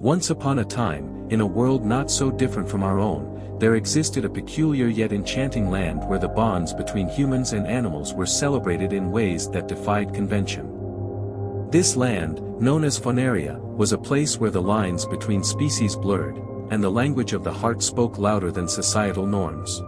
Once upon a time, in a world not so different from our own, there existed a peculiar yet enchanting land where the bonds between humans and animals were celebrated in ways that defied convention. This land, known as Fonaria, was a place where the lines between species blurred, and the language of the heart spoke louder than societal norms.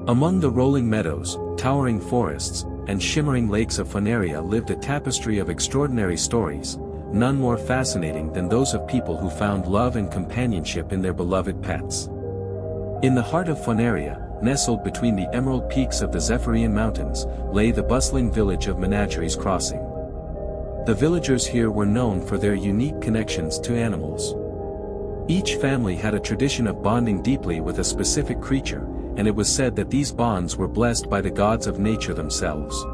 Among the rolling meadows, towering forests, and shimmering lakes of Fonaria lived a tapestry of extraordinary stories, none more fascinating than those of people who found love and companionship in their beloved pets. In the heart of Fonaria, nestled between the emerald peaks of the Zephyrian Mountains, lay the bustling village of Menageries Crossing. The villagers here were known for their unique connections to animals. Each family had a tradition of bonding deeply with a specific creature, and it was said that these bonds were blessed by the gods of nature themselves.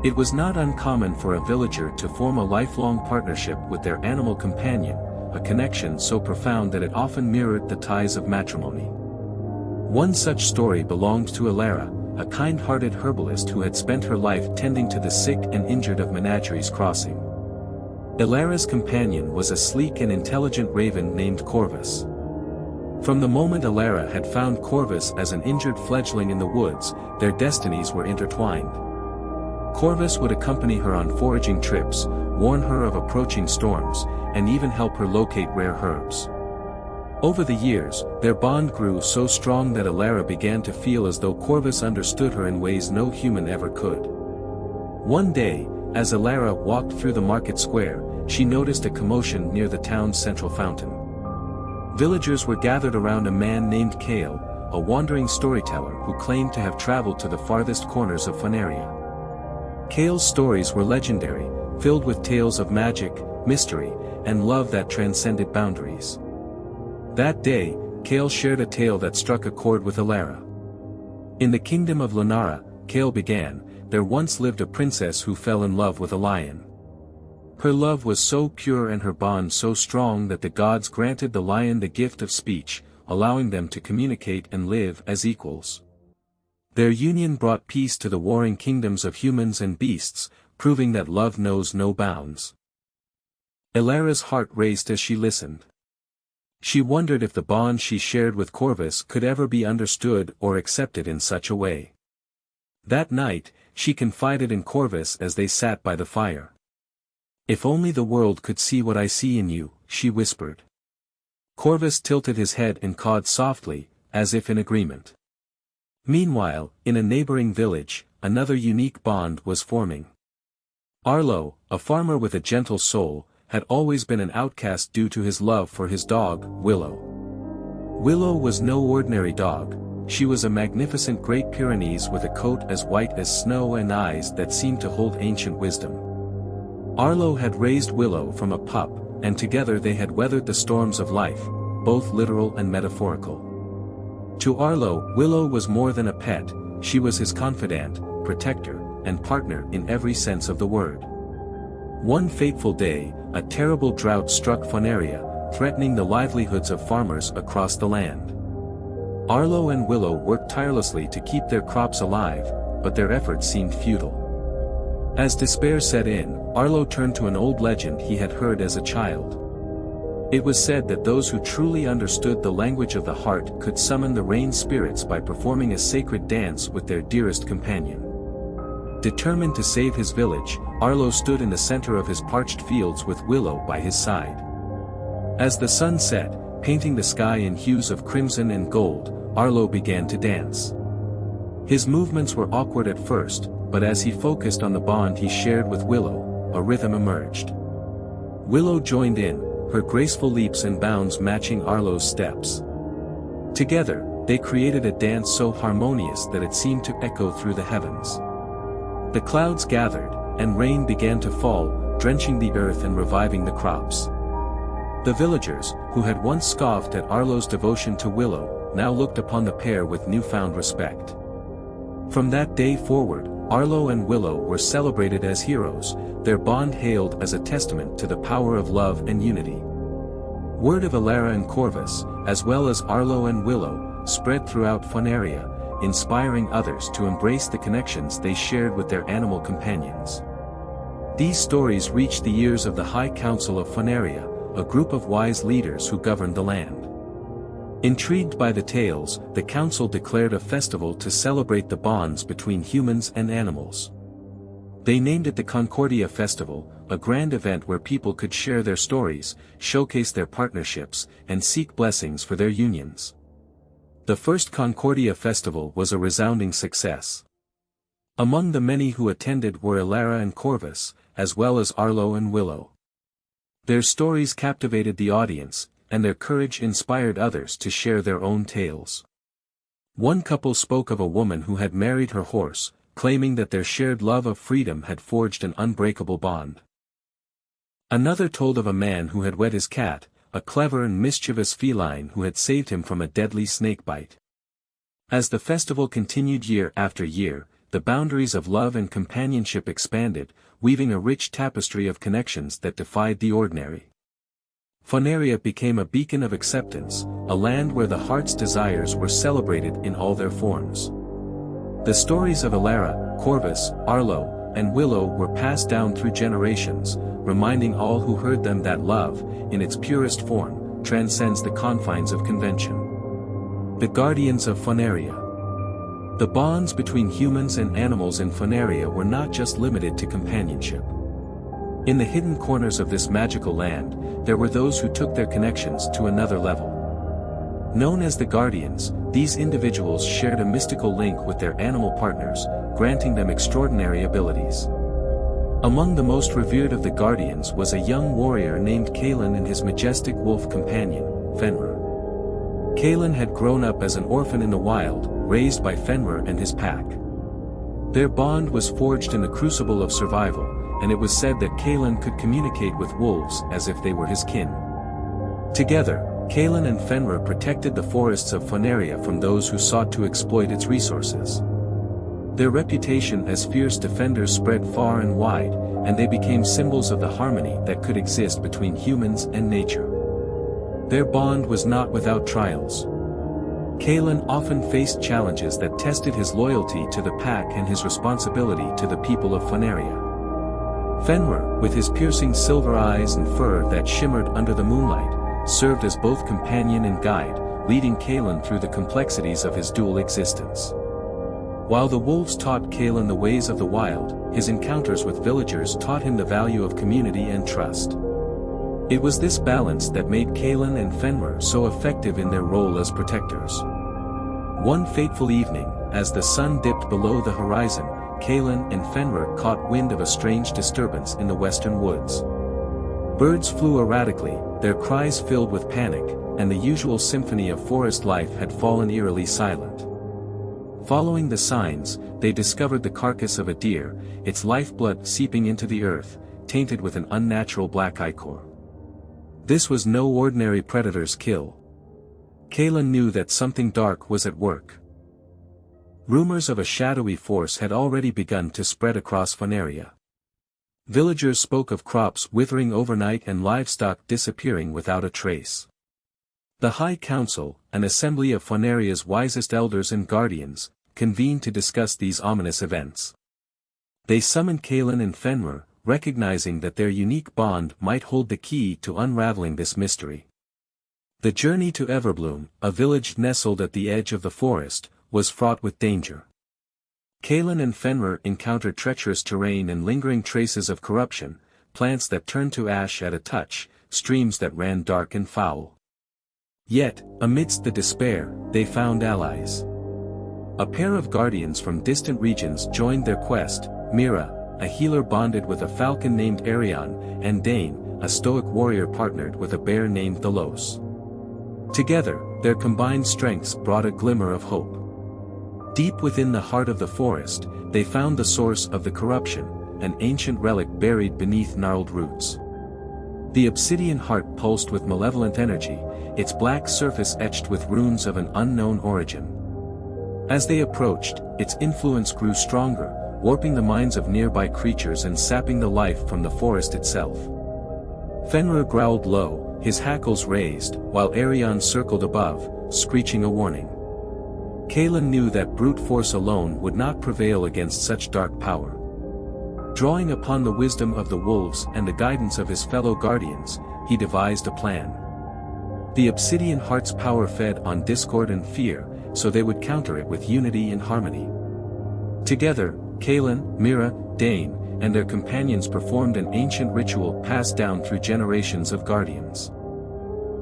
It was not uncommon for a villager to form a lifelong partnership with their animal companion, a connection so profound that it often mirrored the ties of matrimony. One such story belonged to Alara, a kind-hearted herbalist who had spent her life tending to the sick and injured of Menageries Crossing. Alara's companion was a sleek and intelligent raven named Corvus. From the moment Alara had found Corvus as an injured fledgling in the woods, their destinies were intertwined. Corvus would accompany her on foraging trips, warn her of approaching storms, and even help her locate rare herbs. Over the years, their bond grew so strong that Alara began to feel as though Corvus understood her in ways no human ever could. One day, as Alara walked through the market square, she noticed a commotion near the town's central fountain. Villagers were gathered around a man named Kale, a wandering storyteller who claimed to have traveled to the farthest corners of Fonaria. Kale's stories were legendary, filled with tales of magic, mystery, and love that transcended boundaries. That day, Kale shared a tale that struck a chord with Alara. In the kingdom of Lunara, Kale began, there once lived a princess who fell in love with a lion. Her love was so pure and her bond so strong that the gods granted the lion the gift of speech, allowing them to communicate and live as equals. Their union brought peace to the warring kingdoms of humans and beasts, proving that love knows no bounds. Alara's heart raced as she listened. She wondered if the bond she shared with Corvus could ever be understood or accepted in such a way. That night, she confided in Corvus as they sat by the fire. "If only the world could see what I see in you," she whispered. Corvus tilted his head and cawed softly, as if in agreement. Meanwhile, in a neighboring village, another unique bond was forming. Arlo, a farmer with a gentle soul, had always been an outcast due to his love for his dog, Willow. Willow was no ordinary dog, she was a magnificent Great Pyrenees with a coat as white as snow and eyes that seemed to hold ancient wisdom. Arlo had raised Willow from a pup, and together they had weathered the storms of life, both literal and metaphorical. To Arlo, Willow was more than a pet, she was his confidant, protector, and partner in every sense of the word. One fateful day, a terrible drought struck Fonaria, threatening the livelihoods of farmers across the land. Arlo and Willow worked tirelessly to keep their crops alive, but their efforts seemed futile. As despair set in, Arlo turned to an old legend he had heard as a child. It was said that those who truly understood the language of the heart could summon the rain spirits by performing a sacred dance with their dearest companion. Determined to save his village, Arlo stood in the center of his parched fields with Willow by his side. As the sun set, painting the sky in hues of crimson and gold, Arlo began to dance. His movements were awkward at first, but as he focused on the bond he shared with Willow, a rhythm emerged. Willow joined in, her graceful leaps and bounds matching Arlo's steps. Together, they created a dance so harmonious that it seemed to echo through the heavens. The clouds gathered, and rain began to fall, drenching the earth and reviving the crops. The villagers, who had once scoffed at Arlo's devotion to Willow, now looked upon the pair with newfound respect. From that day forward, Arlo and Willow were celebrated as heroes, their bond hailed as a testament to the power of love and unity. Word of Alara and Corvus, as well as Arlo and Willow, spread throughout Fonaria, inspiring others to embrace the connections they shared with their animal companions. These stories reached the ears of the High Council of Fonaria, a group of wise leaders who governed the land. Intrigued by the tales, the council declared a festival to celebrate the bonds between humans and animals. They named it the Concordia Festival, a grand event where people could share their stories, showcase their partnerships, and seek blessings for their unions. The first Concordia Festival was a resounding success. Among the many who attended were Elara and Corvus, as well as Arlo and Willow. Their stories captivated the audience, and their courage inspired others to share their own tales. One couple spoke of a woman who had married her horse, claiming that their shared love of freedom had forged an unbreakable bond. Another told of a man who had wed his cat, a clever and mischievous feline who had saved him from a deadly snakebite. As the festival continued year after year, the boundaries of love and companionship expanded, weaving a rich tapestry of connections that defied the ordinary. Fonaria became a beacon of acceptance, a land where the heart's desires were celebrated in all their forms. The stories of Elara, Corvus, Arlo, and Willow were passed down through generations, reminding all who heard them that love, in its purest form, transcends the confines of convention. The Guardians of Fonaria. The bonds between humans and animals in Fonaria were not just limited to companionship. In the hidden corners of this magical land, there were those who took their connections to another level. Known as the Guardians, these individuals shared a mystical link with their animal partners, granting them extraordinary abilities. Among the most revered of the Guardians was a young warrior named Kalen and his majestic wolf companion, Fenrir. Kalen had grown up as an orphan in the wild, raised by Fenrir and his pack. Their bond was forged in the crucible of survival, and it was said that Kalen could communicate with wolves as if they were his kin. Together, Kalen and Fenrir protected the forests of Fonaria from those who sought to exploit its resources. Their reputation as fierce defenders spread far and wide, and they became symbols of the harmony that could exist between humans and nature. Their bond was not without trials. Kalen often faced challenges that tested his loyalty to the pack and his responsibility to the people of Fonaria. Fenrir, with his piercing silver eyes and fur that shimmered under the moonlight, served as both companion and guide, leading Kalen through the complexities of his dual existence. While the wolves taught Kalen the ways of the wild, his encounters with villagers taught him the value of community and trust. It was this balance that made Kalen and Fenrir so effective in their role as protectors. One fateful evening, as the sun dipped below the horizon, Kalen and Fenrir caught wind of a strange disturbance in the western woods. Birds flew erratically, their cries filled with panic, and the usual symphony of forest life had fallen eerily silent. Following the signs, they discovered the carcass of a deer, its lifeblood seeping into the earth, tainted with an unnatural black ichor. This was no ordinary predator's kill. Kalen knew that something dark was at work. Rumors of a shadowy force had already begun to spread across Fonaria. Villagers spoke of crops withering overnight and livestock disappearing without a trace. The High Council, an assembly of Fonaria's wisest elders and guardians, convened to discuss these ominous events. They summoned Kalen and Fenrir, recognizing that their unique bond might hold the key to unraveling this mystery. The journey to Everbloom, a village nestled at the edge of the forest, was fraught with danger. Kalen and Fenrir encountered treacherous terrain and lingering traces of corruption, plants that turned to ash at a touch, streams that ran dark and foul. Yet, amidst the despair, they found allies. A pair of guardians from distant regions joined their quest, Mira, a healer bonded with a falcon named Arion, and Dane, a stoic warrior partnered with a bear named Thalos. Together, their combined strengths brought a glimmer of hope. Deep within the heart of the forest, they found the source of the corruption, an ancient relic buried beneath gnarled roots. The obsidian heart pulsed with malevolent energy, its black surface etched with runes of an unknown origin. As they approached, its influence grew stronger, warping the minds of nearby creatures and sapping the life from the forest itself. Fenrir growled low, his hackles raised, while Arion circled above, screeching a warning. Kalen knew that brute force alone would not prevail against such dark power. Drawing upon the wisdom of the wolves and the guidance of his fellow guardians, he devised a plan. The obsidian heart's power fed on discord and fear, so they would counter it with unity and harmony. Together, Kaelin, Mira, Dane, and their companions performed an ancient ritual passed down through generations of guardians.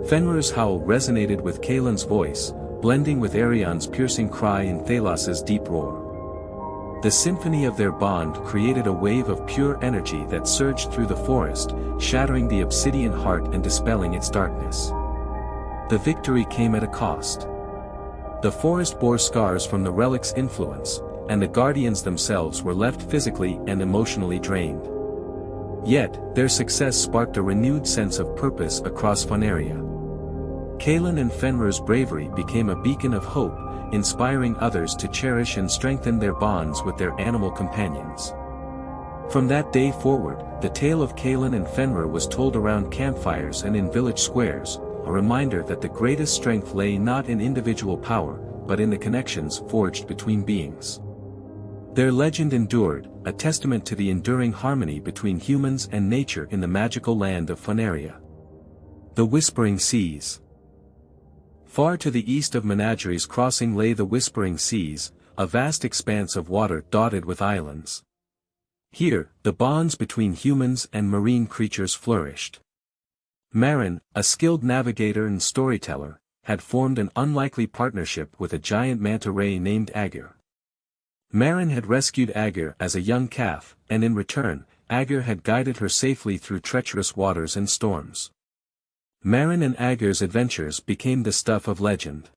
Fenrir's howl resonated with Kaelin's voice, blending with Arion's piercing cry and Thalas's deep roar. The symphony of their bond created a wave of pure energy that surged through the forest, shattering the obsidian heart and dispelling its darkness. The victory came at a cost. The forest bore scars from the relic's influence, and the guardians themselves were left physically and emotionally drained. Yet, their success sparked a renewed sense of purpose across Fonaria. Kaelin and Fenrir's bravery became a beacon of hope, inspiring others to cherish and strengthen their bonds with their animal companions. From that day forward, the tale of Kaelin and Fenrir was told around campfires and in village squares, a reminder that the greatest strength lay not in individual power, but in the connections forged between beings. Their legend endured, a testament to the enduring harmony between humans and nature in the magical land of Fonaria. The Whispering Seas. Far to the east of Menageries Crossing lay the Whispering Seas, a vast expanse of water dotted with islands. Here, the bonds between humans and marine creatures flourished. Marin, a skilled navigator and storyteller, had formed an unlikely partnership with a giant manta ray named Aegir. Marin had rescued Aegir as a young calf, and in return, Aegir had guided her safely through treacherous waters and storms. Marin and Aegir's adventures became the stuff of legend.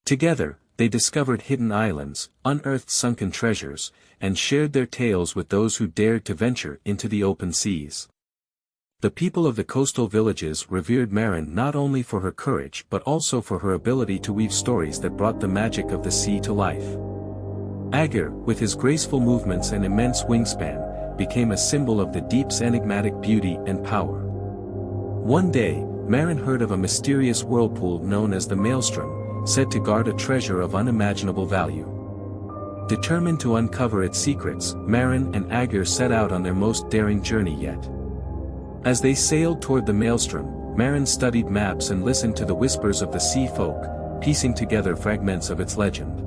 Together, they discovered hidden islands, unearthed sunken treasures, and shared their tales with those who dared to venture into the open seas. The people of the coastal villages revered Marin not only for her courage but also for her ability to weave stories that brought the magic of the sea to life. Aegir, with his graceful movements and immense wingspan, became a symbol of the deep's enigmatic beauty and power. One day, Marin heard of a mysterious whirlpool known as the Maelstrom, said to guard a treasure of unimaginable value. Determined to uncover its secrets, Marin and Aegir set out on their most daring journey yet. As they sailed toward the Maelstrom, Marin studied maps and listened to the whispers of the sea folk, piecing together fragments of its legend.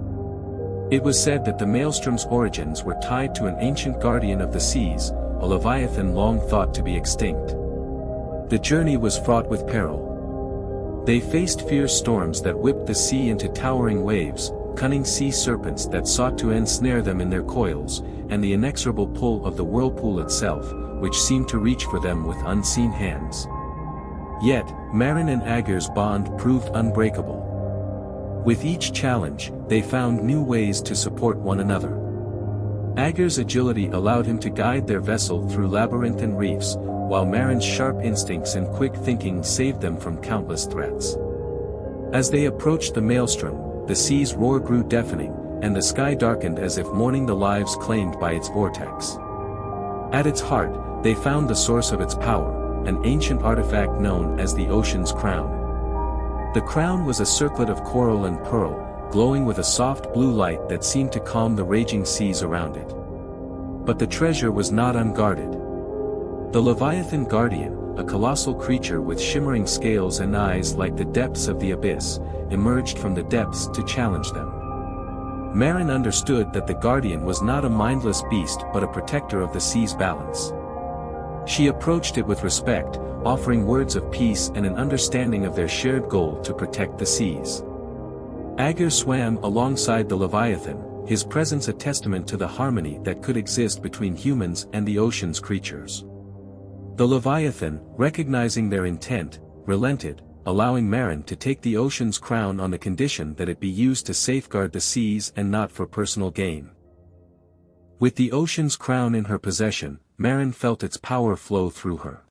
It was said that the Maelstrom's origins were tied to an ancient guardian of the seas, a leviathan long thought to be extinct. The journey was fraught with peril. They faced fierce storms that whipped the sea into towering waves, cunning sea serpents that sought to ensnare them in their coils, and the inexorable pull of the whirlpool itself, which seemed to reach for them with unseen hands. Yet, Marin and Aegir's bond proved unbreakable. With each challenge, they found new ways to support one another. Aegir's agility allowed him to guide their vessel through labyrinthine reefs, while Marin's sharp instincts and quick thinking saved them from countless threats. As they approached the Maelstrom, the sea's roar grew deafening, and the sky darkened as if mourning the lives claimed by its vortex. At its heart, they found the source of its power, an ancient artifact known as the Ocean's Crown. The crown was a circlet of coral and pearl, glowing with a soft blue light that seemed to calm the raging seas around it. But the treasure was not unguarded. The Leviathan Guardian, a colossal creature with shimmering scales and eyes like the depths of the abyss, emerged from the depths to challenge them. Marin understood that the Guardian was not a mindless beast but a protector of the sea's balance. She approached it with respect, offering words of peace and an understanding of their shared goal to protect the seas. Aegir swam alongside the Leviathan, his presence a testament to the harmony that could exist between humans and the ocean's creatures. The Leviathan, recognizing their intent, relented, allowing Marin to take the ocean's crown on the condition that it be used to safeguard the seas and not for personal gain. With the ocean's crown in her possession, Marin felt its power flow through her.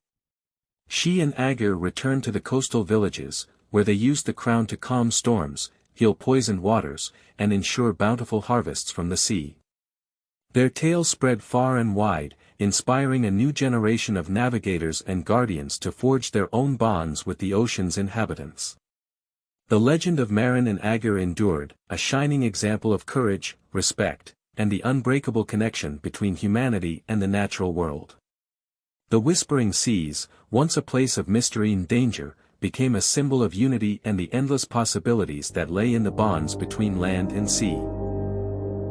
She and Aegir returned to the coastal villages, where they used the crown to calm storms, heal poisoned waters, and ensure bountiful harvests from the sea. Their tales spread far and wide, inspiring a new generation of navigators and guardians to forge their own bonds with the ocean's inhabitants. The legend of Marin and Aegir endured, a shining example of courage, respect, and the unbreakable connection between humanity and the natural world. The Whispering Seas, once a place of mystery and danger, became a symbol of unity and the endless possibilities that lay in the bonds between land and sea.